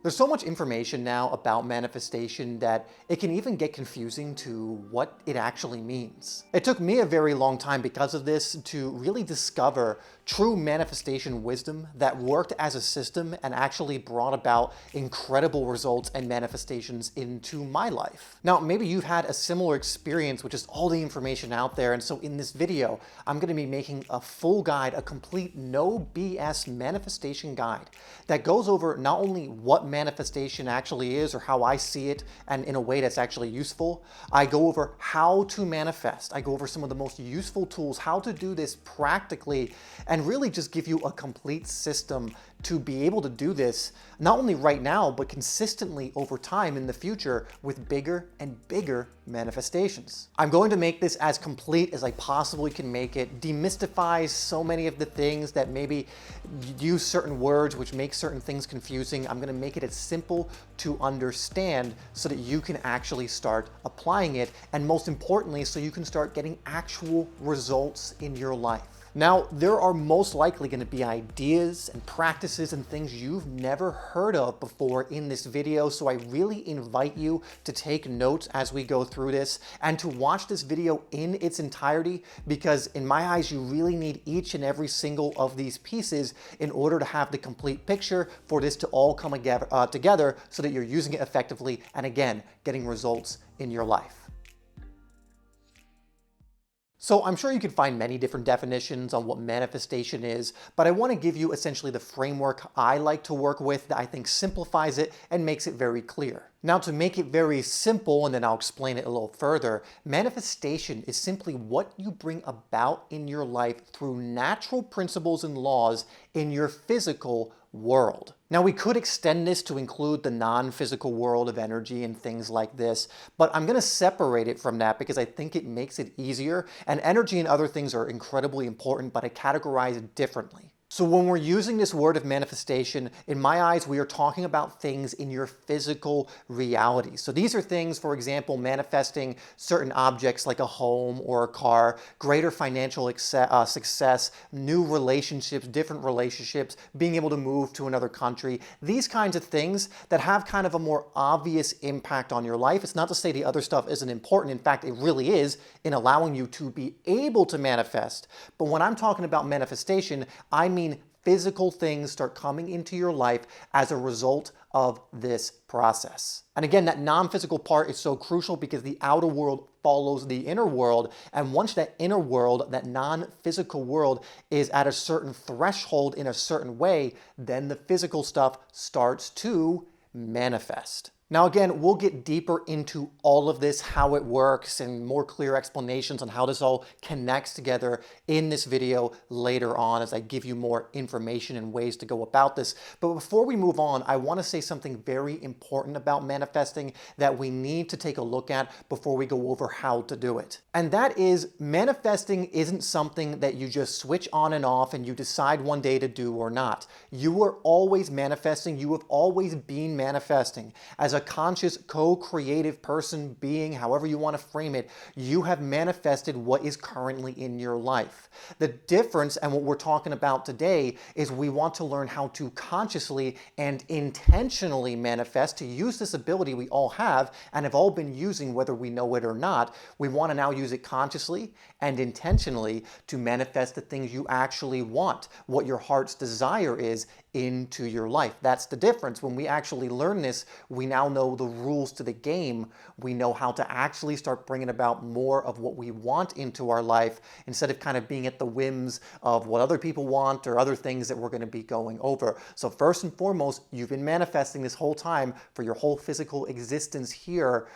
There's so much information now about manifestation that it can even get confusing to what it actually means. It took me a very long time because of this to really discover true manifestation wisdom that worked as a system and actually brought about incredible results and manifestations into my life. Now, maybe you've had a similar experience with just all the information out there, and so in this video, I'm going to be making a full guide, a complete no BS manifestation guide that goes over not only what manifestation actually is or how I see it and in a way that's actually useful. I go over how to manifest. I go over some of the most useful tools, how to do this practically, and really just give you a complete system to be able to do this not only right now, but consistently over time in the future with bigger and bigger manifestations. I'm going to make this as complete as I possibly can make it, demystify so many of the things that maybe use certain words which make certain things confusing. I'm going to make it as simple to understand so that you can actually start applying it, and most importantly, so you can start getting actual results in your life. Now, there are most likely going to be ideas and practices and things you've never heard of before in this video, so I really invite you to take notes as we go through this and to watch this video in its entirety, because in my eyes, you really need each and every single of these pieces in order to have the complete picture for this to all come together so that you're using it effectively and, again, getting results in your life. So I'm sure you can find many different definitions on what manifestation is, but I want to give you essentially the framework I like to work with that I think simplifies it and makes it very clear. Now, to make it very simple, and then I'll explain it a little further, manifestation is simply what you bring about in your life through natural principles and laws in your physical world. Now, we could extend this to include the non-physical world of energy and things like this, but I'm going to separate it from that because I think it makes it easier, and energy and other things are incredibly important, but I categorize it differently. So when we're using this word of manifestation, in my eyes, we are talking about things in your physical reality. So these are things, for example, manifesting certain objects like a home or a car, greater financial success, new relationships, different relationships, being able to move to another country, these kinds of things that have kind of a more obvious impact on your life. It's not to say the other stuff isn't important. In fact, it really is in allowing you to be able to manifest. But when I'm talking about manifestation, I mean physical things start coming into your life as a result of this process. And again, that non-physical part is so crucial because the outer world follows the inner world. And once that inner world, that non-physical world, is at a certain threshold in a certain way, then the physical stuff starts to manifest. Now again, we'll get deeper into all of this, how it works, and more clear explanations on how this all connects together in this video later on as I give you more information and ways to go about this. But before we move on, I want to say something very important about manifesting that we need to take a look at before we go over how to do it. And that is, manifesting isn't something that you just switch on and off and you decide one day to do or not. You are always manifesting. You have always been manifesting. As a conscious, co-creative person, being, however you want to frame it, you have manifested what is currently in your life. The difference, and what we're talking about today, is we want to learn how to consciously and intentionally manifest, to use this ability we all have and have all been using whether we know it or not. We want to now use it consciously and intentionally to manifest the things you actually want, what your heart's desire is into your life. That's the difference. When we actually learn this, we now know the rules to the game. We know how to actually start bringing about more of what we want into our life instead of kind of being at the whims of what other people want or other things that we're going to be going over. So first and foremost, you've been manifesting this whole time for your whole physical existence here.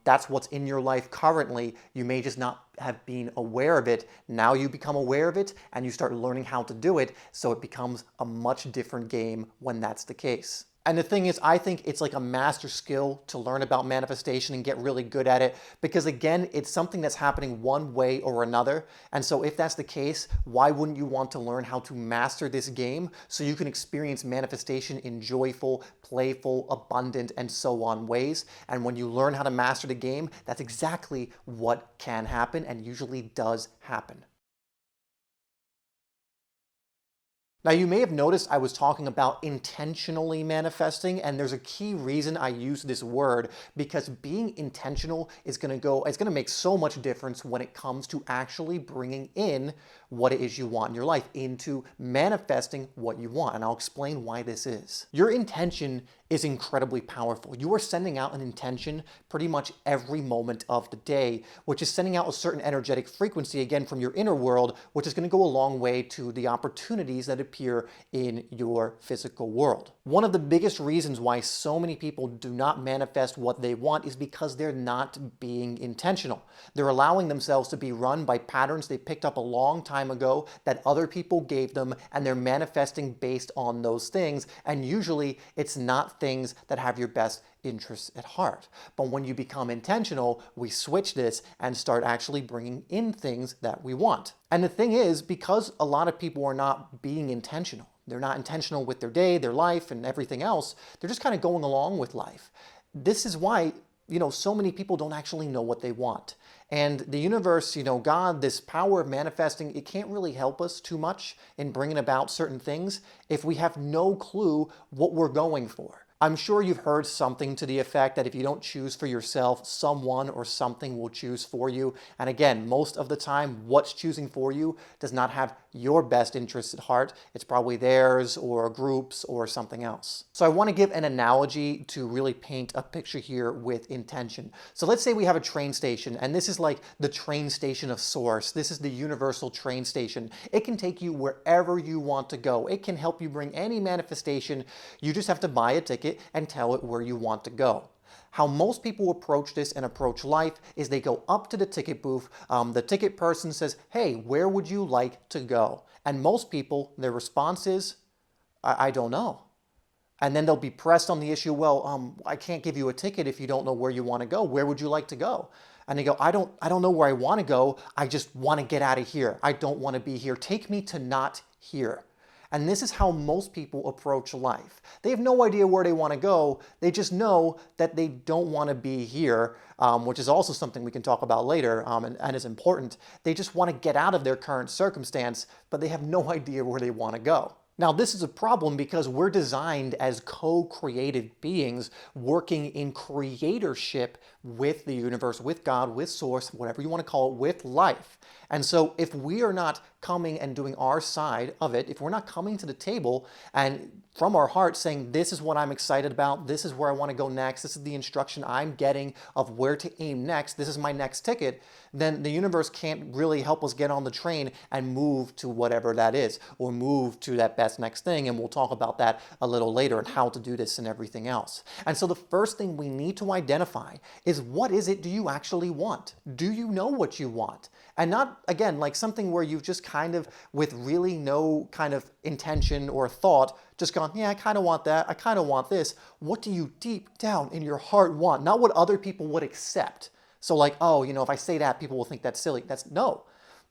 That's what's in your life currently. You may just not have been aware of it. Now you become aware of it and you start learning how to do it, so it becomes a much different game when that's the case. And the thing is, I think it's like a master skill to learn about manifestation and get really good at it, because again, it's something that's happening one way or another. And so if that's the case, why wouldn't you want to learn how to master this game so you can experience manifestation in joyful, playful, abundant, and so on ways? And when you learn how to master the game, that's exactly what can happen and usually does happen. Now, you may have noticed I was talking about intentionally manifesting, and there's a key reason I use this word, because being intentional is going to make so much difference when it comes to actually bringing in what it is you want in your life, into manifesting what you want. And I'll explain why this is. Your intention is incredibly powerful. You are sending out an intention pretty much every moment of the day, which is sending out a certain energetic frequency, again, from your inner world, which is going to go a long way to the opportunities that appear in your physical world. One of the biggest reasons why so many people do not manifest what they want is because they're not being intentional. They're allowing themselves to be run by patterns they picked up a long time ago that other people gave them, and they're manifesting based on those things. And usually it's not things that have your best interests at heart. But when you become intentional, we switch this and start actually bringing in things that we want. And the thing is, because a lot of people are not being intentional, they're not intentional with their day, their life, and everything else, they're just kind of going along with life. This is why, so many people don't actually know what they want. And the universe, God, this power of manifesting, it can't really help us too much in bringing about certain things if we have no clue what we're going for. I'm sure you've heard something to the effect that if you don't choose for yourself, someone or something will choose for you. And again, most of the time, what's choosing for you does not have your best interests at heart. It's probably theirs or a group's or something else. So I want to give an analogy to really paint a picture here with intention. So let's say we have a train station, and this is like the train station of source. This is the universal train station. It can take you wherever you want to go. It can help you bring any manifestation. You just have to buy a ticket and tell it where you want to go. How most people approach this and approach life is they go up to the ticket booth. The ticket person says, "Hey, where would you like to go?" And most people, their response is, I don't know. And then they'll be pressed on the issue, "Well, I can't give you a ticket if you don't know where you want to go. Where would you like to go?" And they go, I don't know where I want to go. I just want to get out of here. I don't want to be here. Take me to not here. And this is how most people approach life. They have no idea where they want to go. They just know that they don't want to be here, which is also something we can talk about later and is important. They just want to get out of their current circumstance, but they have no idea where they want to go. Now, this is a problem because we're designed as co-creative beings working in creatorship with the universe, with God, with source, whatever you want to call it, with life. And so if we are not coming and doing our side of it, if we're not coming to the table and from our heart saying, this is what I'm excited about, this is where I want to go next, this is the instruction I'm getting of where to aim next, this is my next ticket, then the universe can't really help us get on the train and move to whatever that is, or move to that best next thing. And we'll talk about that a little later and how to do this and everything else. And so the first thing we need to identify is, what is it do you actually want? Do you know what you want? And not, again, like something where you've just kind of, with really no kind of intention or thought, just gone, yeah, I kind of want that, I kind of want this. What do you deep down in your heart want? Not what other people would accept. So like, oh, if I say that, people will think that's silly. No.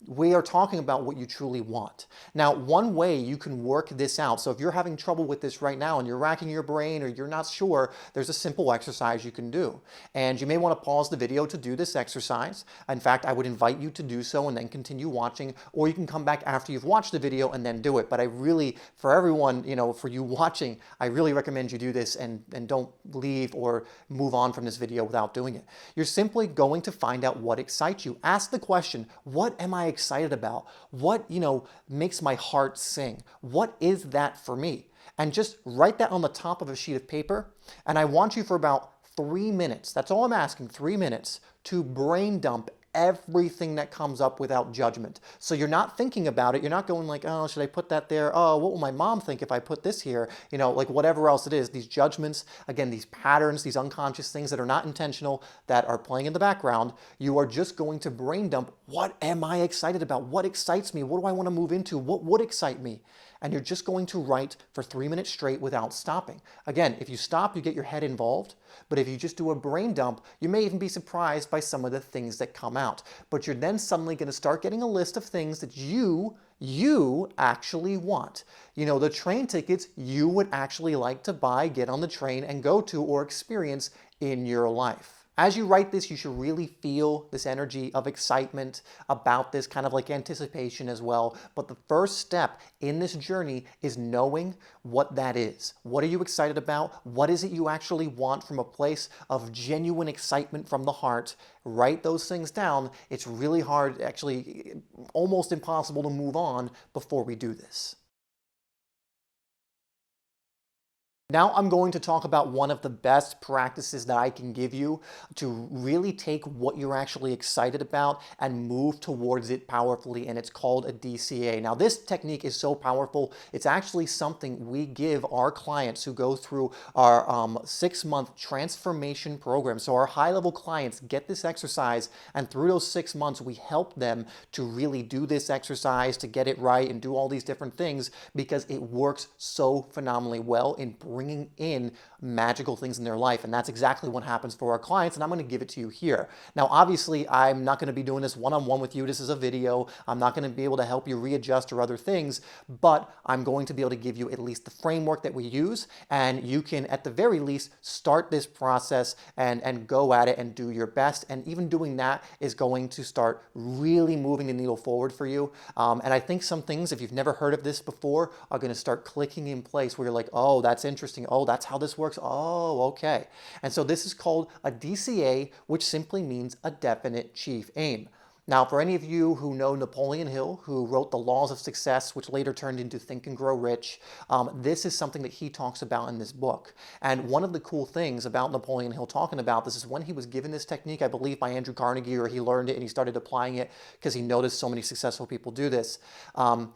We are talking about what you truly want. Now, one way you can work this out, so if you're having trouble with this right now and you're racking your brain or you're not sure, there's a simple exercise you can do. And you may want to pause the video to do this exercise. In fact, I would invite you to do so and then continue watching, or you can come back after you've watched the video and then do it. But I really, for everyone, for you watching, I really recommend you do this and don't leave or move on from this video without doing it. You're simply going to find out what excites you. Ask the question, what am I excited about? What, makes my heart sing? What is that for me? And just write that on the top of a sheet of paper. And I want you for about 3 minutes, that's all I'm asking, 3 minutes, to brain dump everything that comes up without judgment. So you're not thinking about it. You're not going like, oh, should I put that there? Oh, what will my mom think if I put this here? Like whatever else it is, these judgments, again, these patterns, these unconscious things that are not intentional, that are playing in the background, you are just going to brain dump, what am I excited about? What excites me? What do I want to move into? What would excite me? And you're just going to write for 3 minutes straight without stopping. Again, if you stop, you get your head involved. But if you just do a brain dump, you may even be surprised by some of the things that come out. But you're then suddenly going to start getting a list of things that you actually want. The train tickets you would actually like to buy, get on the train and go to or experience in your life. As you write this, you should really feel this energy of excitement about this, kind of like anticipation as well. But the first step in this journey is knowing what that is. What are you excited about? What is it you actually want from a place of genuine excitement from the heart? Write those things down. It's really hard, actually almost impossible to move on before we do this. Now I'm going to talk about one of the best practices that I can give you to really take what you're actually excited about and move towards it powerfully, and it's called a DCA. Now this technique is so powerful, it's actually something we give our clients who go through our 6-month transformation program. So our high-level clients get this exercise, and through those 6 months we help them to really do this exercise, to get it right and do all these different things, because it works so phenomenally well in bringing in magical things in their life. And that's exactly what happens for our clients, and I'm going to give it to you here. Now, obviously, I'm not going to be doing this one-on-one with you. This is a video. I'm not going to be able to help you readjust or other things, but I'm going to be able to give you at least the framework that we use, and you can, at the very least, start this process and go at it and do your best. And even doing that is going to start really moving the needle forward for you. And I think some things, if you've never heard of this before, are going to start clicking in place where you're like, oh, that's interesting. Oh, that's how this works. Oh, okay. And so this is called a DCA, which simply means a definite chief aim. Now, for any of you who know Napoleon Hill, who wrote The Laws of Success, which later turned into Think and Grow Rich, this is something that he talks about in this book. And one of the cool things about Napoleon Hill talking about this is when he was given this technique, I believe by Andrew Carnegie, or he learned it and he started applying it because he noticed so many successful people do this.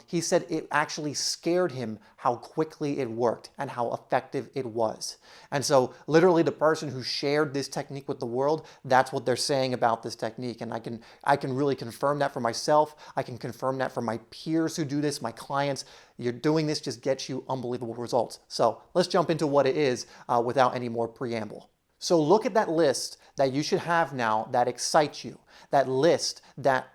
He said it actually scared him how quickly it worked and how effective it was. And so literally the person who shared this technique with the world, that's what they're saying about this technique. And I can really confirm that for myself. I can confirm that for my peers who do this, my clients. You're doing this just gets you unbelievable results. So let's jump into what it is without any more preamble. So look at that list that you should have now that excites you, that list that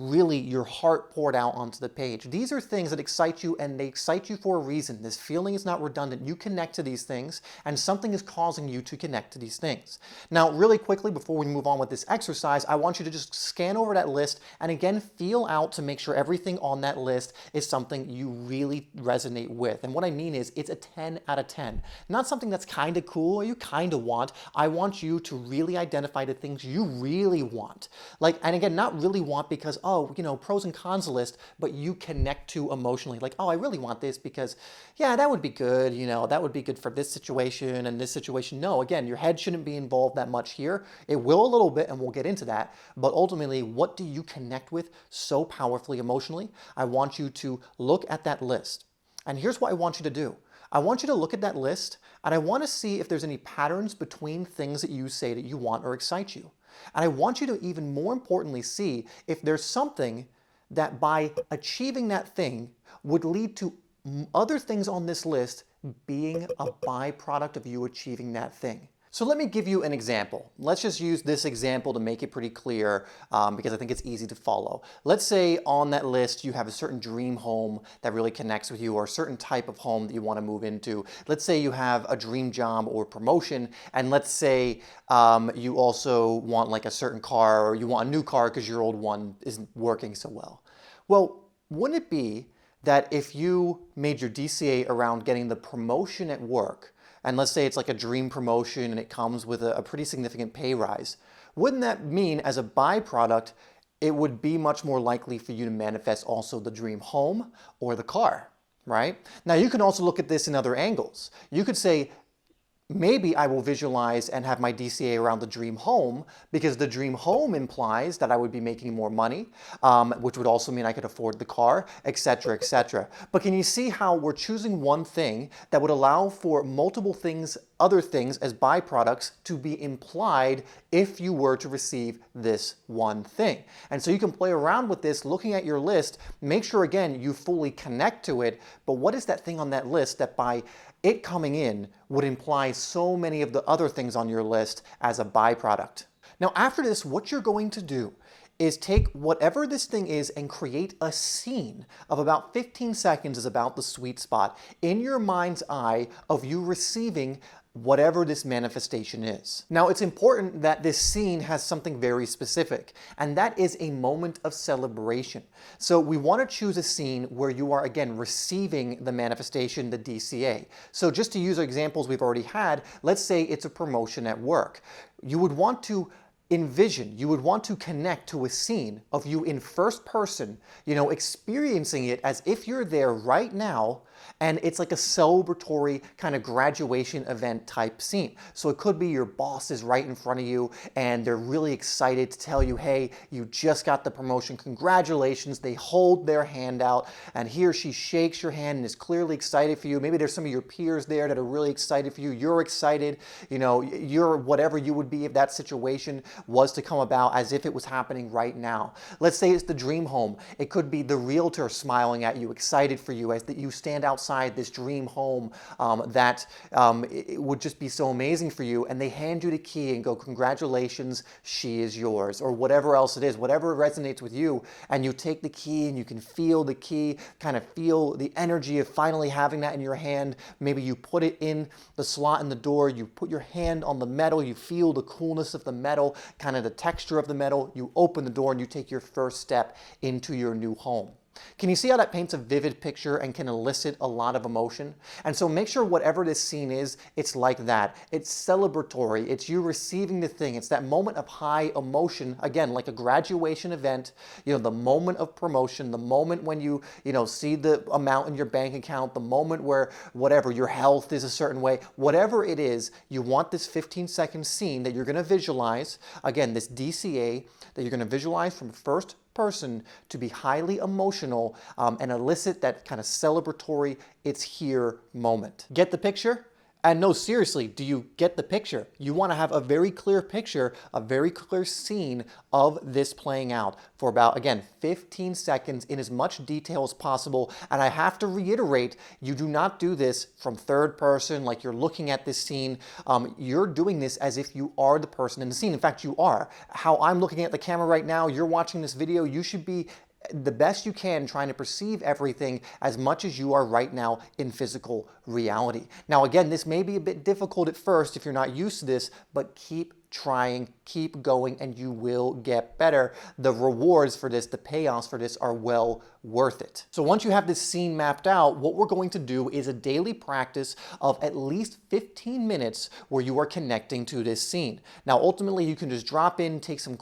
really your heart poured out onto the page. These are things that excite you, and they excite you for a reason. This feeling is not redundant. You connect to these things, and something is causing you to connect to these things. Now, really quickly, before we move on with this exercise, I want you to just scan over that list and again, feel out to make sure everything on that list is something you really resonate with. And what I mean is it's a 10 out of 10. Not something that's kind of cool or you kind of want. I want you to really identify the things you really want. And again, not really want because, oh, pros and cons list, but you connect to emotionally. Like, oh, I really want this because, yeah, that would be good. That would be good for this situation and this situation. No, again, your head shouldn't be involved that much here. It will a little bit, and we'll get into that. But ultimately, what do you connect with so powerfully emotionally? I want you to look at that list. And here's what I want you to do. I want you to look at that list, and I want to see if there's any patterns between things that you say that you want or excite you. And I want you to even more importantly see if there's something that by achieving that thing would lead to other things on this list being a byproduct of you achieving that thing. So let me give you an example. Let's just use this example to make it pretty clear because I think it's easy to follow. Let's say on that list you have a certain dream home that really connects with you, or a certain type of home that you want to move into. Let's say you have a dream job or promotion, and let's say you also want like a certain car, or you want a new car because your old one isn't working so well. Well, wouldn't it be that if you made your DCA around getting the promotion at work, and let's say it's like a dream promotion and it comes with a pretty significant pay rise, wouldn't that mean as a byproduct, it would be much more likely for you to manifest also the dream home or the car, right? Now you can also look at this in other angles. You could say, maybe I will visualize and have my DCA around the dream home because the dream home implies that I would be making more money, which would also mean I could afford the car, etc., etc. But can you see how we're choosing one thing that would allow for multiple things, other things as byproducts to be implied if you were to receive this one thing? And so you can play around with this, looking at your list, make sure again you fully connect to it, but what is that thing on that list that by it coming in would imply so many of the other things on your list as a byproduct? Now after this, what you're going to do is take whatever this thing is and create a scene of about 15 seconds is about the sweet spot in your mind's eye of you receiving whatever this manifestation is. Now, it's important that this scene has something very specific, and that is a moment of celebration. So we want to choose a scene where you are, again, receiving the manifestation, the DCA. So just to use examples we've already had, let's say it's a promotion at work. You would want to envision, you would want to connect to a scene of you in first person, experiencing it as if you're there right now, and it's like a celebratory kind of graduation event type scene. So it could be your boss is right in front of you and they're really excited to tell you, hey, you just got the promotion, congratulations. They hold their hand out and he or she shakes your hand and is clearly excited for you. Maybe there's some of your peers there that are really excited for you. You're excited, you're whatever you would be if that situation was to come about as if it was happening right now. Let's say it's the dream home. It could be the realtor smiling at you, excited for you as that you stand outside this dream home that it would just be so amazing for you, and they hand you the key and go, congratulations, she is yours, or whatever else it is, whatever resonates with you, and you take the key and you can feel the key, kind of feel the energy of finally having that in your hand. Maybe you put it in the slot in the door, you put your hand on the metal, you feel the coolness of the metal, kind of the texture of the metal, you open the door and you take your first step into your new home. Can you see how that paints a vivid picture and can elicit a lot of emotion? And so make sure whatever this scene is, it's like that. It's celebratory. It's you receiving the thing. It's that moment of high emotion, again, like a graduation event, the moment of promotion, the moment when you see the amount in your bank account, the moment where whatever, your health is a certain way, whatever it is, you want this 15-second scene that you're going to visualize, again, this DCA that you're going to visualize from first person to be highly emotional and elicit that kind of celebratory, it's here moment. Get the picture? And no, seriously, do you get the picture? You want to have a very clear picture, a very clear scene of this playing out for about, again, 15 seconds in as much detail as possible. And I have to reiterate, you do not do this from third person, like you're looking at this scene. You're doing this as if you are the person in the scene. In fact, you are. How I'm looking at the camera right now, you're watching this video, you should be the best you can trying to perceive everything as much as you are right now in physical reality. Now, again, this may be a bit difficult at first if you're not used to this, but keep trying, keep going, and you will get better. The rewards for this, the payoffs for this are well worth it. So once you have this scene mapped out, what we're going to do is a daily practice of at least 15 minutes where you are connecting to this scene. Now, ultimately, you can just drop in, take some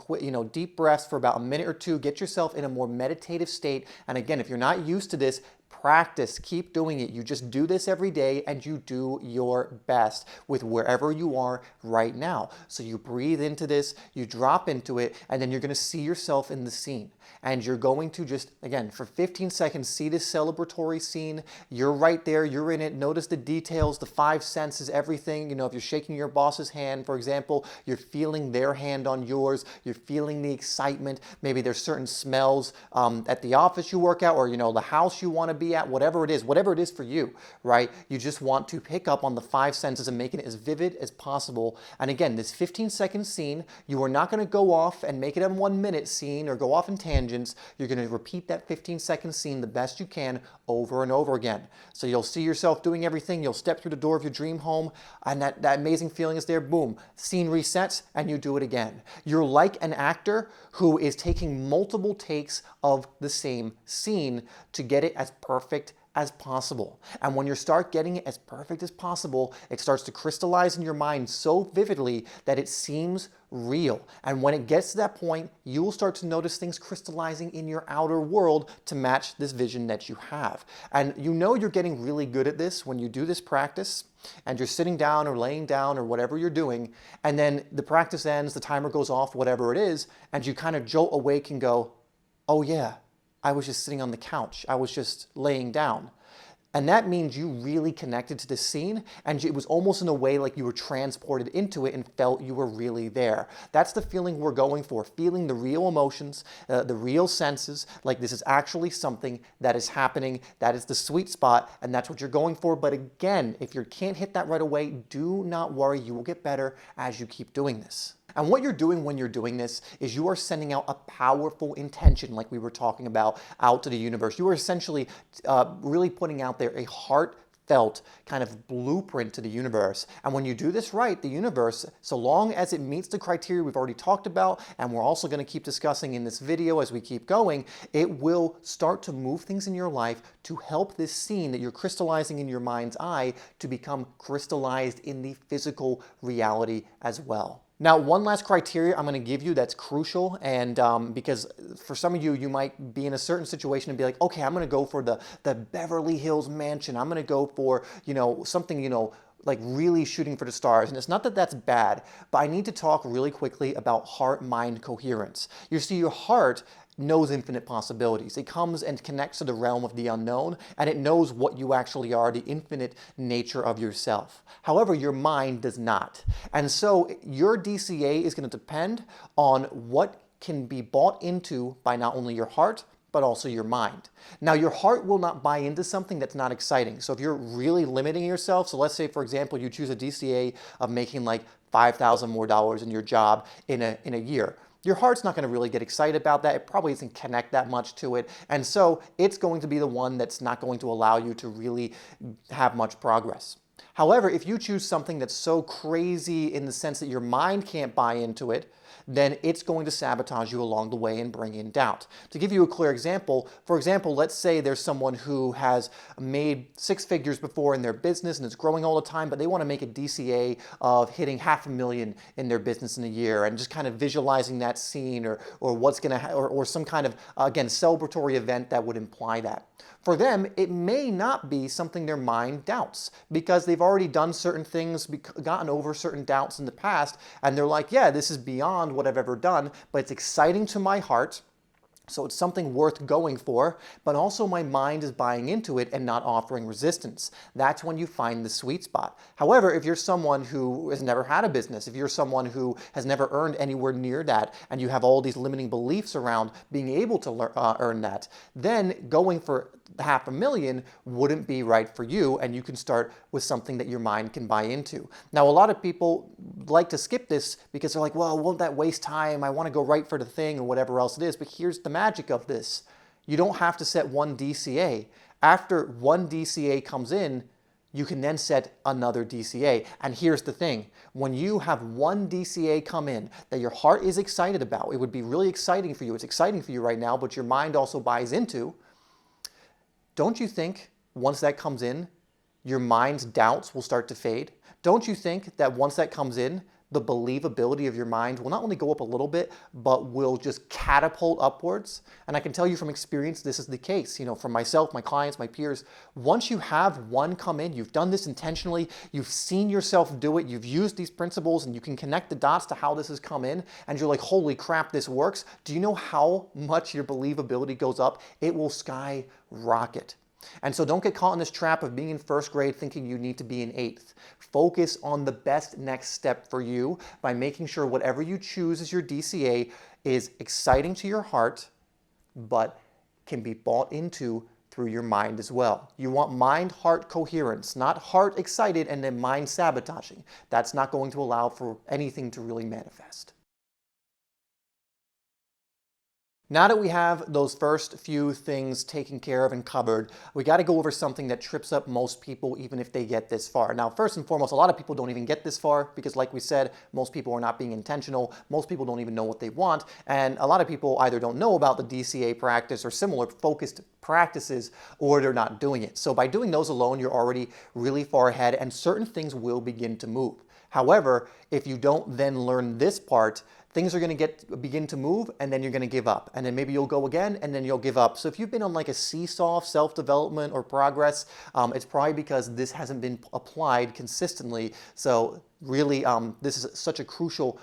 deep breaths for about a minute or two, get yourself in a more meditative state. And again, if you're not used to this, practice, keep doing it. You just do this every day and you do your best with wherever you are right now. So you breathe into this, you drop into it, and then you're going to see yourself in the scene. And you're going to just, again, for 15 seconds, see this celebratory scene. You're right there, you're in it. Notice the details, the five senses, everything. If you're shaking your boss's hand, for example, you're feeling their hand on yours. You're feeling the excitement. Maybe there's certain smells at the office you work at, or, the house you want to be at, whatever it is for you, right? You just want to pick up on the five senses and make it as vivid as possible. And again, this 15-second scene, you are not going to go off and make it a 1-minute scene or go off in tangents. You're going to repeat that 15-second scene the best you can over and over again. So you'll see yourself doing everything. You'll step through the door of your dream home and that amazing feeling is there. Boom. Scene resets and you do it again. You're like an actor who is taking multiple takes of the same scene to get it as perfect as possible. And when you start getting it as perfect as possible, it starts to crystallize in your mind so vividly that it seems real. And when it gets to that point, you will start to notice things crystallizing in your outer world to match this vision that you have. And you're getting really good at this when you do this practice and you're sitting down or laying down or whatever you're doing, and then the practice ends, the timer goes off, whatever it is, and you kind of jolt awake and go, oh yeah, I was just sitting on the couch. I was just laying down. And that means you really connected to the scene, and it was almost in a way like you were transported into it and felt you were really there. That's the feeling we're going for, feeling the real emotions, the real senses, like this is actually something that is happening, that is the sweet spot, and that's what you're going for. But again, if you can't hit that right away, do not worry, you will get better as you keep doing this. And what you're doing when you're doing this is you are sending out a powerful intention, like we were talking about, out to the universe. You are essentially really putting out there a heartfelt heartfelt kind of blueprint to the universe. And when you do this right, the universe, so long as it meets the criteria we've already talked about, and we're also going to keep discussing in this video as we keep going, it will start to move things in your life to help this scene that you're crystallizing in your mind's eye to become crystallized in the physical reality as well. Now, one last criteria I'm going to give you that's crucial, and because for some of you, you might be in a certain situation and be like, okay, I'm going to go for the Beverly Hills mansion. I'm going to go for, something, like really shooting for the stars. And it's not that that's bad, but I need to talk really quickly about heart-mind coherence. You see, your heart knows infinite possibilities. It comes and connects to the realm of the unknown, and it knows what you actually are, the infinite nature of yourself. However, your mind does not. And so your DCA is going to depend on what can be bought into by not only your heart, but also your mind. Now, your heart will not buy into something that's not exciting. So if you're really limiting yourself, so let's say, for example, you choose a DCA of making like $5,000 more in your job in a year. Your heart's not going to really get excited about that. It probably doesn't connect that much to it. And so it's going to be the one that's not going to allow you to really have much progress. However, if you choose something that's so crazy in the sense that your mind can't buy into it, then it's going to sabotage you along the way and bring in doubt. To give you a clear example, for example, let's say there's someone who has made 6 figures before in their business and is growing all the time, but they want to make a DCA of hitting $500,000 in their business in a year, and just kind of visualizing that scene or what's going to, or some kind of, again, celebratory event that would imply that. For them, it may not be something their mind doubts because they've already done certain things, gotten over certain doubts in the past, and they're like, yeah, this is beyond what I've ever done, but it's exciting to my heart. So it's something worth going for, but also my mind is buying into it and not offering resistance. That's when you find the sweet spot. However, if you're someone who has never had a business, if you're someone who has never earned anywhere near that, and you have all these limiting beliefs around being able to earn that, then going for $500,000 wouldn't be right for you, and you can start with something that your mind can buy into. Now, a lot of people like to skip this because they're like, well, won't that waste time? I want to go right for the thing or whatever else it is. But here's the magic of this. You don't have to set one DCA. After one DCA comes in, you can then set another DCA. And here's the thing. When you have one DCA come in that your heart is excited about, it would be really exciting for you. It's exciting for you right now, but your mind also buys into. Don't you think once that comes in, your mind's doubts will start to fade? Don't you think that once that comes in, the believability of your mind will not only go up a little bit, but will just catapult upwards? And I can tell you from experience, this is the case. From myself, my clients, my peers, once you have one come in, you've done this intentionally, you've seen yourself do it, you've used these principles, and you can connect the dots to how this has come in, and you're like, holy crap, this works. Do you know how much your believability goes up? It will skyrocket. And so don't get caught in this trap of being in first grade thinking you need to be in 8th. Focus on the best next step for you by making sure whatever you choose as your DCA is exciting to your heart, but can be bought into through your mind as well. You want mind-heart coherence, not heart excited and then mind sabotaging. That's not going to allow for anything to really manifest. Now that we have those first few things taken care of and covered, we got to go over something that trips up most people even if they get this far. Now, first and foremost, a lot of people don't even get this far because, like we said, most people are not being intentional. Most people don't even know what they want. And a lot of people either don't know about the DCA practice or similar focused practices, or they're not doing it. So by doing those alone, you're already really far ahead and certain things will begin to move. However, if you don't then learn this part, things are going to begin to move, and then you're going to give up. And then maybe you'll go again, and then you'll give up. So if you've been on like a seesaw of self-development or progress, it's probably because this hasn't been applied consistently. So really, this is such a crucial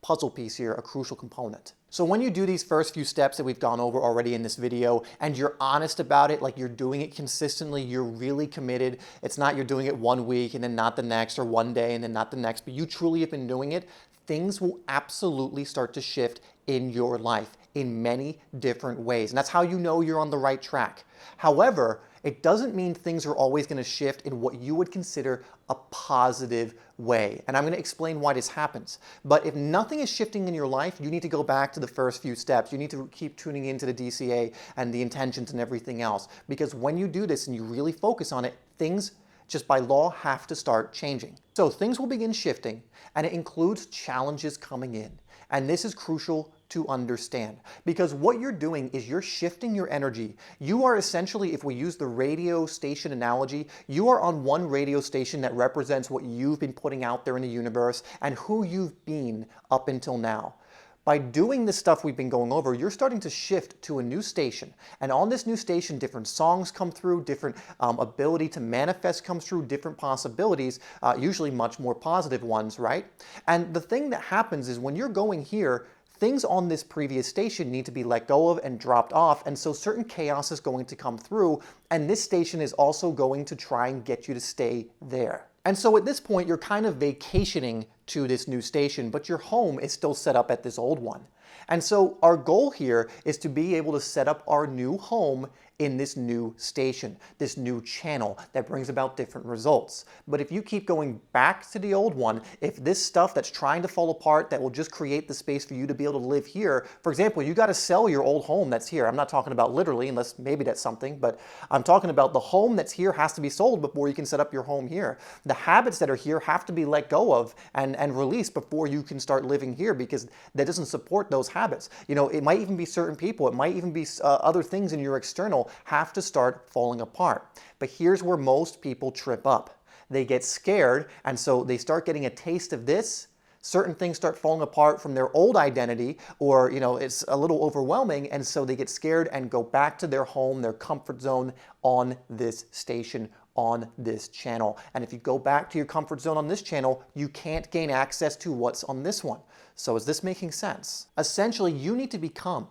puzzle piece here, a crucial component. So when you do these first few steps that we've gone over already in this video, and you're honest about it, like you're doing it consistently, you're really committed. It's not you're doing it 1 week and then not the next, or 1 day and then not the next, but you truly have been doing it, things will absolutely start to shift in your life in many different ways. And that's how you know you're on the right track. However, it doesn't mean things are always going to shift in what you would consider a positive way. And I'm going to explain why this happens. But if nothing is shifting in your life, you need to go back to the first few steps. You need to keep tuning into the DCA and the intentions and everything else. Because when you do this and you really focus on it, things just by law have to start changing. So things will begin shifting, and it includes challenges coming in. And this is crucial to understand, because what you're doing is you're shifting your energy. You are essentially, if we use the radio station analogy, you are on one radio station that represents what you've been putting out there in the universe and who you've been up until now. By doing this stuff we've been going over, you're starting to shift to a new station. And on this new station, different songs come through, different ability to manifest comes through, different possibilities, usually much more positive ones, right? And the thing that happens is when you're going here, things on this previous station need to be let go of and dropped off, and so certain chaos is going to come through, and this station is also going to try and get you to stay there. And so at this point, you're kind of vacationing to this new station, but your home is still set up at this old one. And so our goal here is to be able to set up our new home in this new station, this new channel that brings about different results. But if you keep going back to the old one, if this stuff that's trying to fall apart that will just create the space for you to be able to live here, for example, you got to sell your old home that's here. I'm not talking about literally, unless maybe that's something, but I'm talking about the home that's here has to be sold before you can set up your home here. The habits that are here have to be let go of and released before you can start living here, because that doesn't support those habits. You know, it might even be certain people, it might even be other things in your external have to start falling apart. But here's where most people trip up. They get scared, and so they start getting a taste of this. Certain things start falling apart from their old identity, or it's a little overwhelming, and so they get scared and go back to their home, their comfort zone on this station, on this channel. And if you go back to your comfort zone on this channel, you can't gain access to what's on this one. So is this making sense? Essentially, you need to become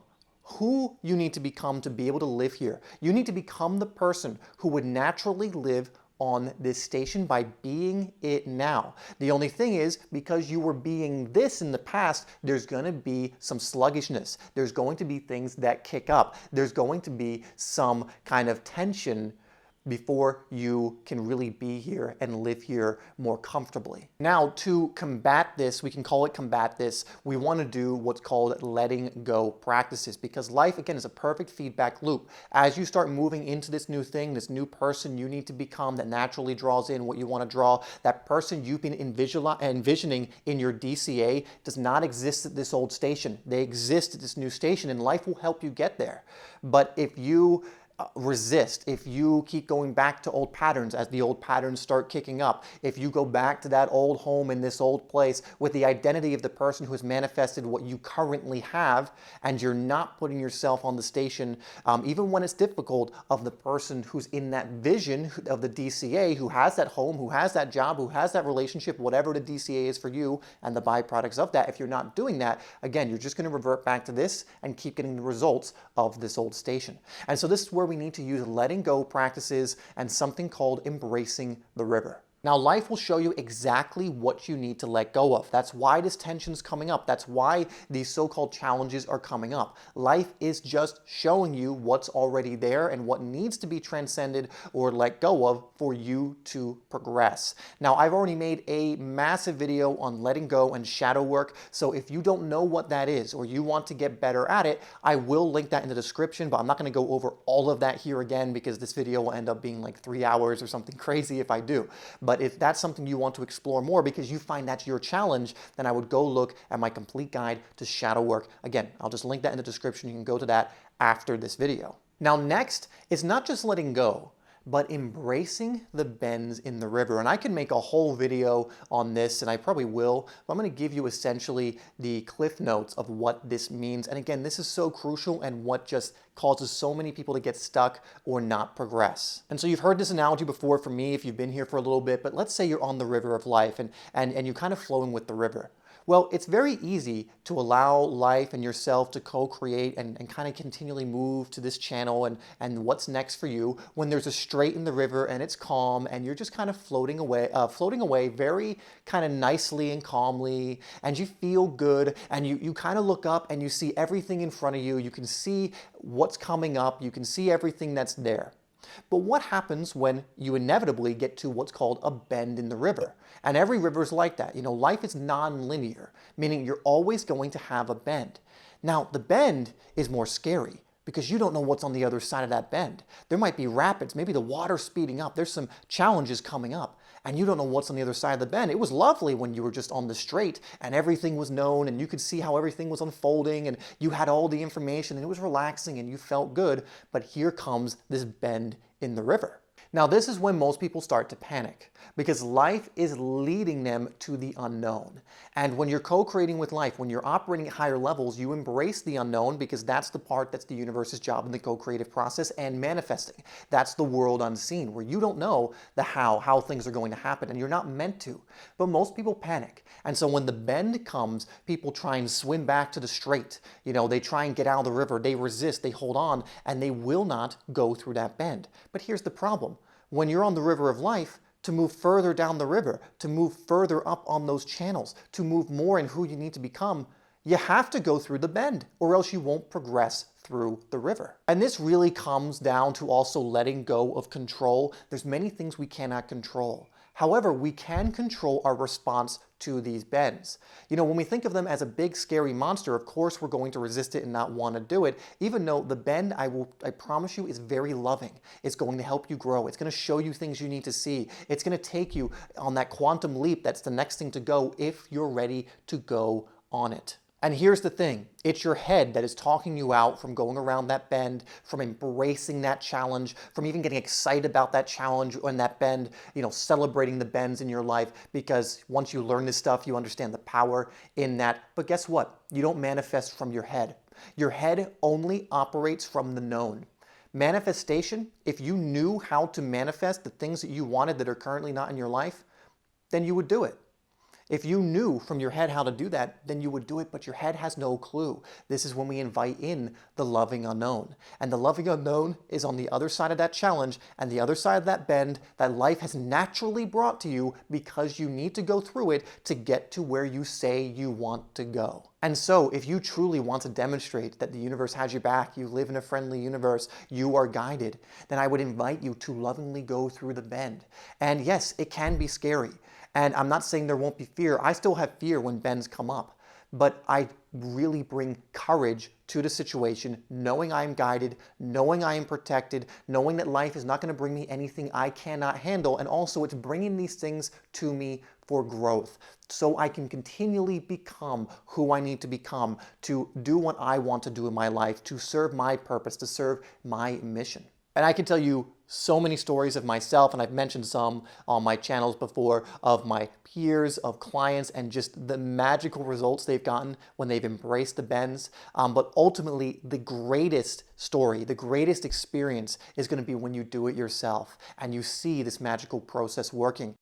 who you need to become to be able to live here. You need to become the person who would naturally live on this station by being it now. The only thing is, because you were being this in the past, there's going to be some sluggishness. There's going to be things that kick up. There's going to be some kind of tension before you can really be here and live here more comfortably. Now, to combat this, we can call it combat this, we want to do what's called letting go practices, because life, again, is a perfect feedback loop. As you start moving into this new thing, this new person you need to become that naturally draws in what you want to draw, that person you've been envisioning in your DCA does not exist at this old station. They exist at this new station, and life will help you get there. But if you resist, if you keep going back to old patterns as the old patterns start kicking up, if you go back to that old home in this old place with the identity of the person who has manifested what you currently have, and you're not putting yourself on the station, even when it's difficult, of the person who's in that vision of the DCA, who has that home, who has that job, who has that relationship, whatever the DCA is for you, and the byproducts of that, if you're not doing that, again, you're just going to revert back to this and keep getting the results of this old station. And so this is where we need to use letting go practices and something called embracing the river. Now, life will show you exactly what you need to let go of. That's why this tension's coming up. That's why these so-called challenges are coming up. Life is just showing you what's already there and what needs to be transcended or let go of for you to progress. Now, I've already made a massive video on letting go and shadow work, so if you don't know what that is or you want to get better at it, I will link that in the description, but I'm not going to go over all of that here again because this video will end up being like 3 hours or something crazy if I do. But if that's something you want to explore more because you find that's your challenge, then I would go look at my complete guide to shadow work. Again, I'll just link that in the description. You can go to that after this video. Now, next is not just letting go, but embracing the bends in the river. And I can make a whole video on this, and I probably will, but I'm going to give you essentially the cliff notes of what this means. And again, this is so crucial and what just causes so many people to get stuck or not progress. And so you've heard this analogy before from me if you've been here for a little bit, but let's say you're on the river of life and you're kind of flowing with the river. Well, it's very easy to allow life and yourself to co-create and kind of continually move to this channel and what's next for you when there's a strait in the river and it's calm and you're just kind of floating away very kind of nicely and calmly, and you feel good, and you kind of look up and you see everything in front of you. You can see what's coming up. You can see everything that's there. But what happens when you inevitably get to what's called a bend in the river? And every river is like that. You know, life is non-linear, meaning you're always going to have a bend. Now, the bend is more scary because you don't know what's on the other side of that bend. There might be rapids, maybe the water's speeding up, there's some challenges coming up, and you don't know what's on the other side of the bend. It was lovely when you were just on the straight and everything was known and you could see how everything was unfolding and you had all the information and it was relaxing and you felt good, but here comes this bend in the river. Now, this is when most people start to panic because life is leading them to the unknown. And when you're co-creating with life, when you're operating at higher levels, you embrace the unknown because that's the part that's the universe's job in the co-creative process and manifesting. That's the world unseen where you don't know the how things are going to happen and you're not meant to. But most people panic. And so when the bend comes, people try and swim back to the straight. They try and get out of the river. They resist, they hold on, and they will not go through that bend. But here's the problem. When you're on the river of life, to move further down the river, to move further up on those channels, to move more in who you need to become, you have to go through the bend or else you won't progress through the river. And this really comes down to also letting go of control. There's many things we cannot control. However, we can control our response to these bends. When we think of them as a big scary monster, of course we're going to resist it and not want to do it, even though the bend, I promise you, is very loving. It's going to help you grow. It's going to show you things you need to see. It's going to take you on that quantum leap that's the next thing to go if you're ready to go on it. And here's the thing, it's your head that is talking you out from going around that bend, from embracing that challenge, from even getting excited about that challenge and that bend, celebrating the bends in your life, because once you learn this stuff, you understand the power in that. But guess what? You don't manifest from your head. Your head only operates from the known. Manifestation, if you knew how to manifest the things that you wanted that are currently not in your life, then you would do it. If you knew from your head how to do that, then you would do it, but your head has no clue. This is when we invite in the loving unknown. And the loving unknown is on the other side of that challenge and the other side of that bend that life has naturally brought to you because you need to go through it to get to where you say you want to go. And so if you truly want to demonstrate that the universe has your back, you live in a friendly universe, you are guided, then I would invite you to lovingly go through the bend. And yes, it can be scary. And I'm not saying there won't be fear. I still have fear when bends come up. But I really bring courage to the situation, knowing I am guided, knowing I am protected, knowing that life is not going to bring me anything I cannot handle. And also it's bringing these things to me for growth so I can continually become who I need to become, to do what I want to do in my life, to serve my purpose, to serve my mission. And I can tell you so many stories of myself, and I've mentioned some on my channels before, of my peers, of clients, and just the magical results they've gotten when they've embraced the bends. But ultimately, the greatest story, the greatest experience is going to be when you do it yourself and you see this magical process working.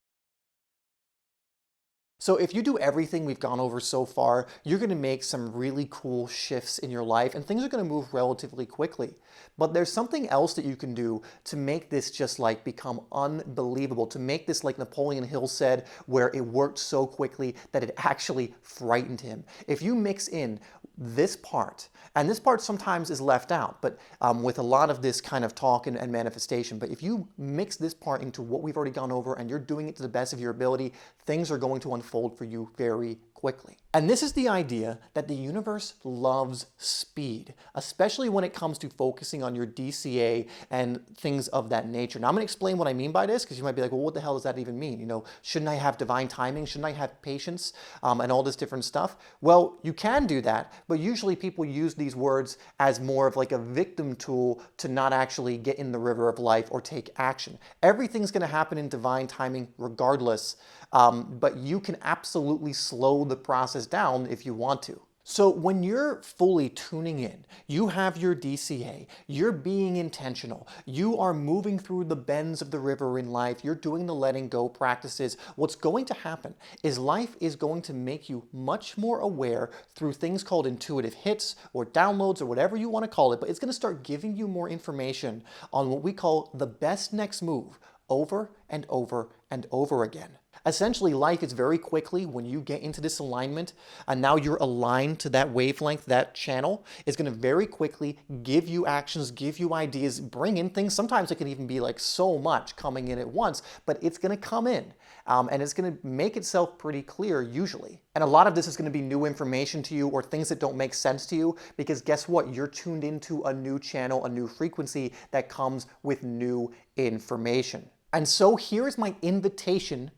So if you do everything we've gone over so far, you're going to make some really cool shifts in your life and things are going to move relatively quickly. But there's something else that you can do to make this just like become unbelievable, to make this like Napoleon Hill said, where it worked so quickly that it actually frightened him. If you mix in this part, and this part sometimes is left out, but with a lot of this kind of talk and manifestation, but if you mix this part into what we've already gone over and you're doing it to the best of your ability, things are going to unfold for you very quickly. And this is the idea that the universe loves speed, especially when it comes to focusing on your DCA and things of that nature. Now I'm going to explain what I mean by this because you might be like, well, what the hell does that even mean? Shouldn't I have divine timing? Shouldn't I have patience and all this different stuff? Well, you can do that, but usually people use these words as more of like a victim tool to not actually get in the river of life or take action. Everything's going to happen in divine timing regardless, but you can absolutely slow the process down if you want to. So when you're fully tuning in, you have your DCA, you're being intentional, you are moving through the bends of the river in life, you're doing the letting go practices, what's going to happen is life is going to make you much more aware through things called intuitive hits or downloads or whatever you want to call it, but it's going to start giving you more information on what we call the best next move over and over and over again. Essentially, life is very quickly, when you get into this alignment and now you're aligned to that wavelength, that channel is going to very quickly give you actions, give you ideas, bring in things. Sometimes it can even be like so much coming in at once, but it's going to come in. And it's going to make itself pretty clear usually. And a lot of this is going to be new information to you or things that don't make sense to you, because guess what? You're tuned into a new channel, a new frequency that comes with new information. And so here's my invitation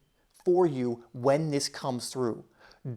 for you when this comes through.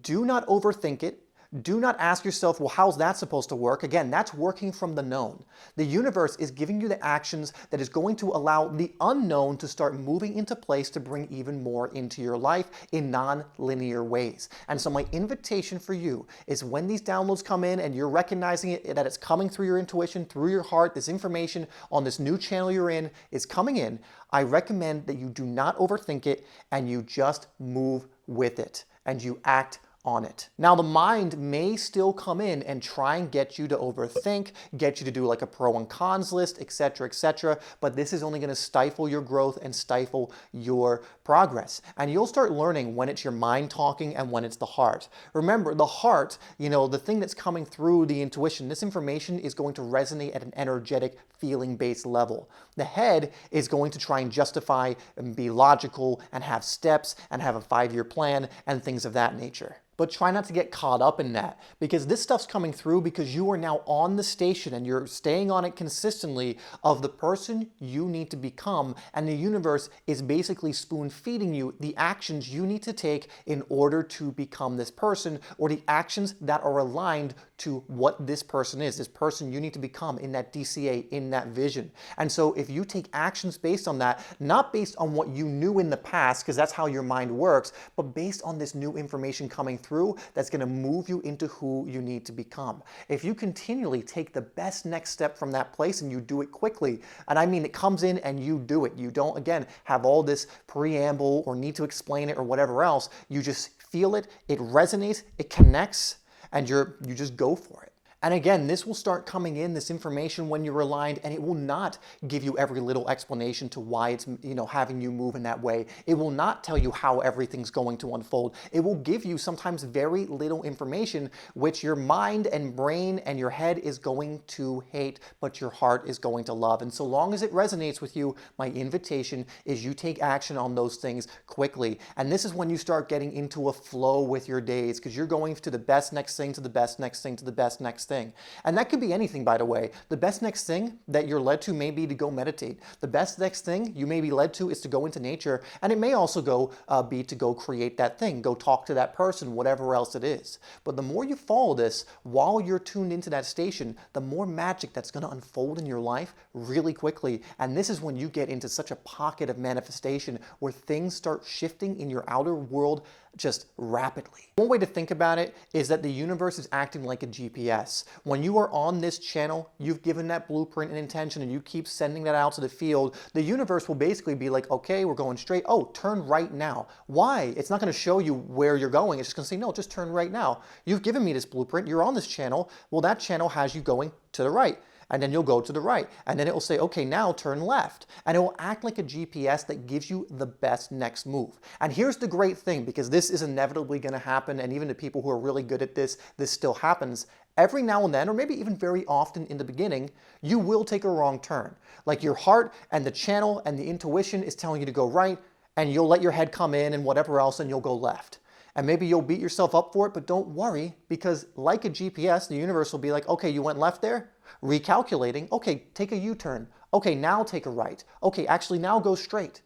Do not overthink it. Do not ask yourself, well, how's that supposed to work? Again, that's working from the known. The universe is giving you the actions that is going to allow the unknown to start moving into place to bring even more into your life in non-linear ways. And so my invitation for you is when these downloads come in and you're recognizing it, that it's coming through your intuition, through your heart, this information on this new channel you're in is coming in, I recommend that you do not overthink it and you just move with it and you act on it. Now, the mind may still come in and try and get you to overthink, get you to do like a pro and cons list, etc., but this is only going to stifle your growth and stifle your progress. And you'll start learning when it's your mind talking and when it's the heart. Remember, the heart, the thing that's coming through the intuition, this information is going to resonate at an energetic, feeling-based level. The head is going to try and justify and be logical and have steps and have a 5-year plan and things of that nature. But try not to get caught up in that, because this stuff's coming through because you are now on the station and you're staying on it consistently of the person you need to become, and the universe is basically spoon feeding you the actions you need to take in order to become this person, or the actions that are aligned to what this person is, this person you need to become in that DCA, in that vision. And so if you take actions based on that, not based on what you knew in the past, because that's how your mind works, but based on this new information coming through that's going to move you into who you need to become. If you continually take the best next step from that place and you do it quickly, and I mean it comes in and you do it, you don't again have all this preamble or need to explain it or whatever else, you just feel it, it resonates, it connects, and you just go for it. And again, this will start coming in, this information, when you're aligned, and it will not give you every little explanation to why it's, having you move in that way. It will not tell you how everything's going to unfold. It will give you sometimes very little information, which your mind and brain and your head is going to hate, but your heart is going to love. And so long as it resonates with you, my invitation is you take action on those things quickly. And this is when you start getting into a flow with your days, because you're going to the best next thing, to the best next thing, to the best next thing. And that could be anything, by the way. The best next thing that you're led to may be to go meditate. The best next thing you may be led to is to go into nature, and it may also be to go create that thing, go talk to that person, whatever else it is. But the more you follow this while you're tuned into that station, the more magic that's going to unfold in your life really quickly. And this is when you get into such a pocket of manifestation where things start shifting in your outer world just rapidly. One way to think about it is that the universe is acting like a GPS. When you are on this channel, you've given that blueprint and intention, and you keep sending that out to the field, the universe will basically be like, okay, we're going straight. Oh, turn right now. Why? It's not going to show you where you're going. It's just going to say, no, just turn right now. You've given me this blueprint. You're on this channel. Well, that channel has you going to the right. And then you'll go to the right, and then it will say, okay, now turn left. And it will act like a GPS that gives you the best next move. And here's the great thing, because this is inevitably going to happen, and even to people who are really good at this, this still happens. Every now and then, or maybe even very often in the beginning, you will take a wrong turn. Like your heart and the channel and the intuition is telling you to go right, and you'll let your head come in and whatever else, and you'll go left. And maybe you'll beat yourself up for it, but don't worry, because like a GPS, the universe will be like, okay, you went left there? Recalculating. Okay, take a U-turn. Okay, now take a right. Okay, actually now go straight.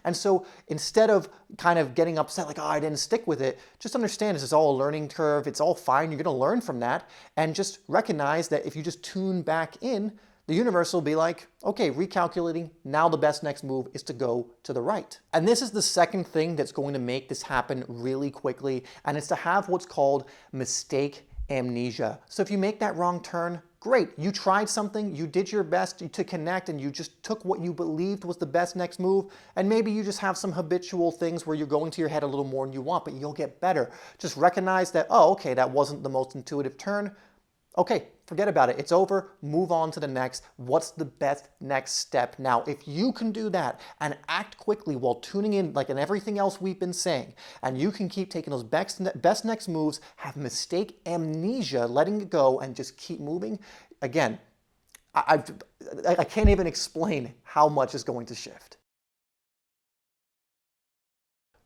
And so instead of kind of getting upset like, oh, I didn't stick with it, just understand this is all a learning curve. It's all fine. You're going to learn from that. And just recognize that if you just tune back in, the universe will be like, okay, recalculating, now the best next move is to go to the right. And this is the second thing that's going to make this happen really quickly, and it's to have what's called mistake amnesia. So if you make that wrong turn, great. You tried something, you did your best to connect, and you just took what you believed was the best next move, and maybe you just have some habitual things where you're going to your head a little more than you want, but you'll get better. Just recognize that, oh, okay, that wasn't the most intuitive turn. Okay, forget about it. It's over. Move on to the next. What's the best next step? Now, if you can do that and act quickly while tuning in, like in everything else we've been saying, and you can keep taking those best next moves, have mistake amnesia, letting it go, and just keep moving, again, I can't even explain how much is going to shift.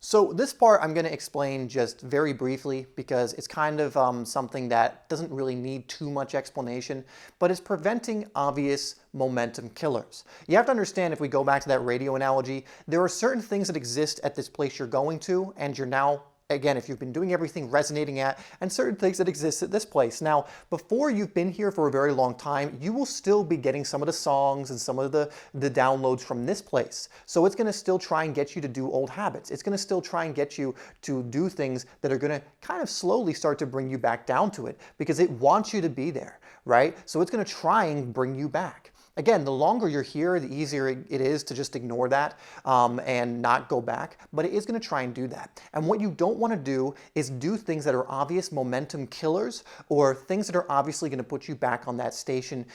So this part I'm going to explain just very briefly because it's kind of something that doesn't really need too much explanation, but it's preventing obvious momentum killers. You have to understand, if we go back to that radio analogy, there are certain things that exist at this place you're going to, and you're now, again, if you've been doing everything, resonating at, and certain things that exist at this place. Now, before you've been here for a very long time, you will still be getting some of the songs and some of the downloads from this place. So it's going to still try and get you to do old habits. It's going to still try and get you to do things that are going to kind of slowly start to bring you back down to it because it wants you to be there, right? So it's going to try and bring you back. Again, the longer you're here, the easier it is to just ignore that and not go back, but it is going to try and do that. And what you don't want to do is do things that are obvious momentum killers or things that are obviously going to put you back on that station,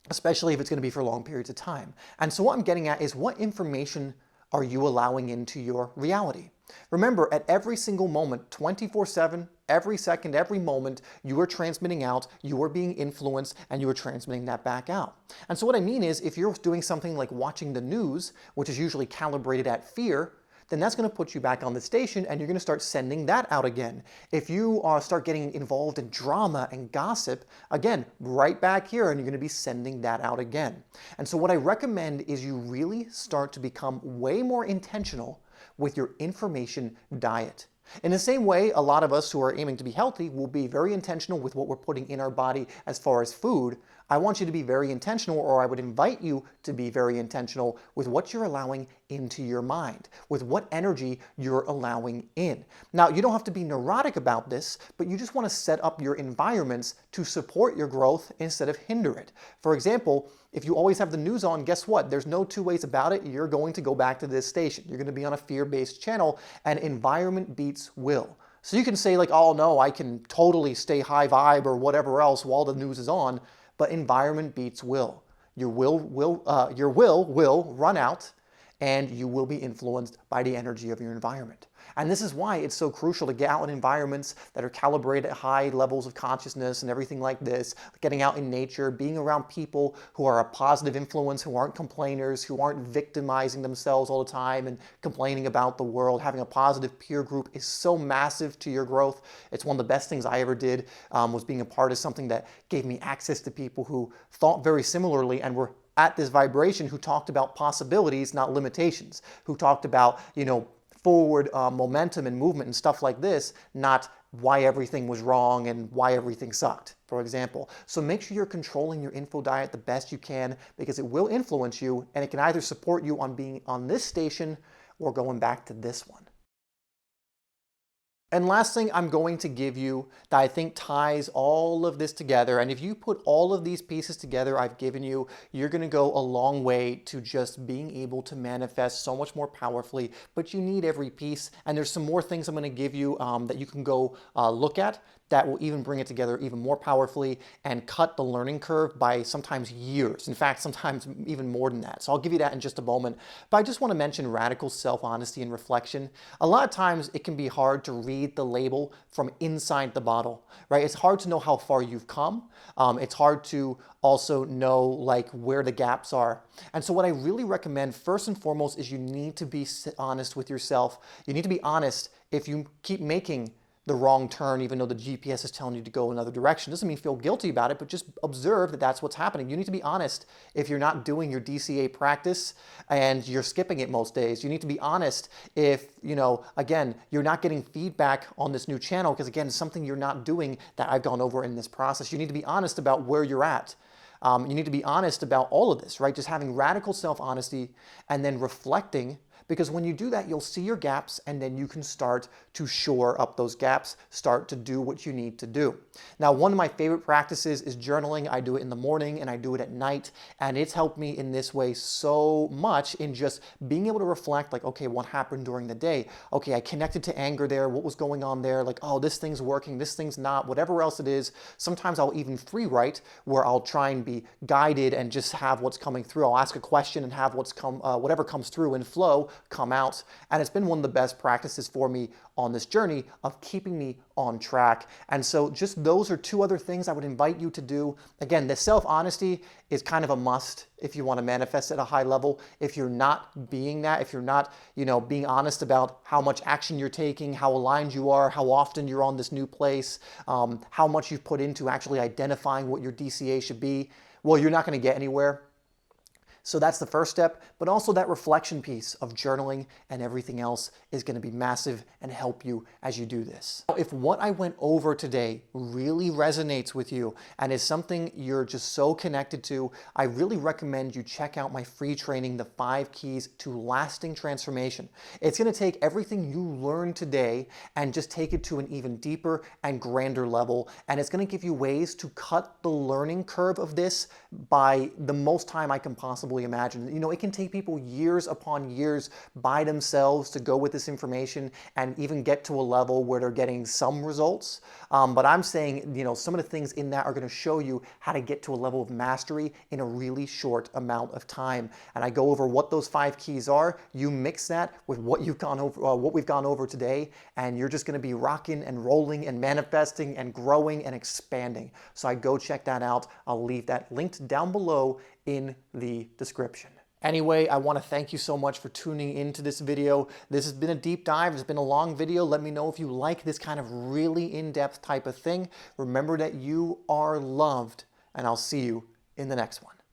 especially if it's going to be for long periods of time. And so what I'm getting at is, what information are you allowing into your reality? Remember, at every single moment, 24/7, every second, every moment, you are transmitting out, you are being influenced, and you are transmitting that back out. And so what I mean is, if you're doing something like watching the news, which is usually calibrated at fear, then that's going to put you back on the station and you're going to start sending that out again. If you start getting involved in drama and gossip, again, right back here, and you're going to be sending that out again. And so what I recommend is you really start to become way more intentional with your information diet. In the same way, a lot of us who are aiming to be healthy will be very intentional with what we're putting in our body as far as food. I want you to be very intentional, or I would invite you to be very intentional with what you're allowing into your mind, with what energy you're allowing in. Now, you don't have to be neurotic about this, but you just want to set up your environments to support your growth instead of hinder it. For example, if you always have the news on, guess what? There's no two ways about it. You're going to go back to this station. You're going to be on a fear-based channel, and environment beats will. So you can say like, oh no, I can totally stay high vibe or whatever else while the news is on, but environment beats will. Your will will run out, and you will be influenced by the energy of your environment. And this is why it's so crucial to get out in environments that are calibrated at high levels of consciousness and everything like this, getting out in nature, being around people who are a positive influence, who aren't complainers, who aren't victimizing themselves all the time and complaining about the world. Having a positive peer group is so massive to your growth. It's one of the best things I ever did, was being a part of something that gave me access to people who thought very similarly and were at this vibration, who talked about possibilities, not limitations, who talked about, forward momentum and movement and stuff like this, not why everything was wrong and why everything sucked, for example. So make sure you're controlling your info diet the best you can, because it will influence you, and it can either support you on being on this station or going back to this one. And last thing I'm going to give you that I think ties all of this together, and if you put all of these pieces together I've given you, you're going to go a long way to just being able to manifest so much more powerfully, but you need every piece. And there's some more things I'm going to give you that you can go look at that will even bring it together even more powerfully and cut the learning curve by sometimes years. In fact, sometimes even more than that. So I'll give you that in just a moment. But I just want to mention radical self-honesty and reflection. A lot of times it can be hard to read the label from inside the bottle, right? It's hard to know how far you've come. It's hard to also know like where the gaps are. And so what I really recommend first and foremost is you need to be honest with yourself. You need to be honest if you keep making the wrong turn, even though the GPS is telling you to go another direction. Doesn't mean feel guilty about it, but just observe that that's what's happening. You need to be honest if you're not doing your DCA practice and you're skipping it most days. You need to be honest if, again, you're not getting feedback on this new channel, because again, it's something you're not doing that I've gone over in this process. You need to be honest about where you're at. You need to be honest about all of this, right? Just having radical self-honesty and then reflecting, because when you do that, you'll see your gaps and then you can start to shore up those gaps, start to do what you need to do. Now, one of my favorite practices is journaling. I do it in the morning and I do it at night, and it's helped me in this way so much in just being able to reflect, like, okay, what happened during the day? Okay, I connected to anger there. What was going on there? Like, oh, this thing's working, this thing's not, whatever else it is. Sometimes I'll even free write, where I'll try and be guided and just have what's coming through. I'll ask a question and have whatever comes through in flow come out. And it's been one of the best practices for me on this journey of keeping me on track. And so just those are two other things I would invite you to do. Again, the self-honesty is kind of a must if you want to manifest at a high level. If you're not being that, if you're not, being honest about how much action you're taking, how aligned you are, how often you're on this new place, how much you've put into actually identifying what your DCA should be, well, you're not going to get anywhere. So that's the first step, but also that reflection piece of journaling and everything else is going to be massive and help you as you do this. If what I went over today really resonates with you and is something you're just so connected to, I really recommend you check out my free training, The 5 Keys to Lasting Transformation. It's going to take everything you learned today and just take it to an even deeper and grander level, and it's going to give you ways to cut the learning curve of this by the most time I can possibly imagine. It can take people years upon years by themselves to go with this information and even get to a level where they're getting some results. But I'm saying, some of the things in that are going to show you how to get to a level of mastery in a really short amount of time. And I go over what those 5 keys are. You mix that with what we've gone over today, and you're just going to be rocking and rolling and manifesting and growing and expanding. So I go check that out. I'll leave that linked down below in the description. Anyway, I want to thank you so much for tuning into this video. This has been a deep dive. It's been a long video. Let me know if you like this kind of really in-depth type of thing. Remember that you are loved, and I'll see you in the next one.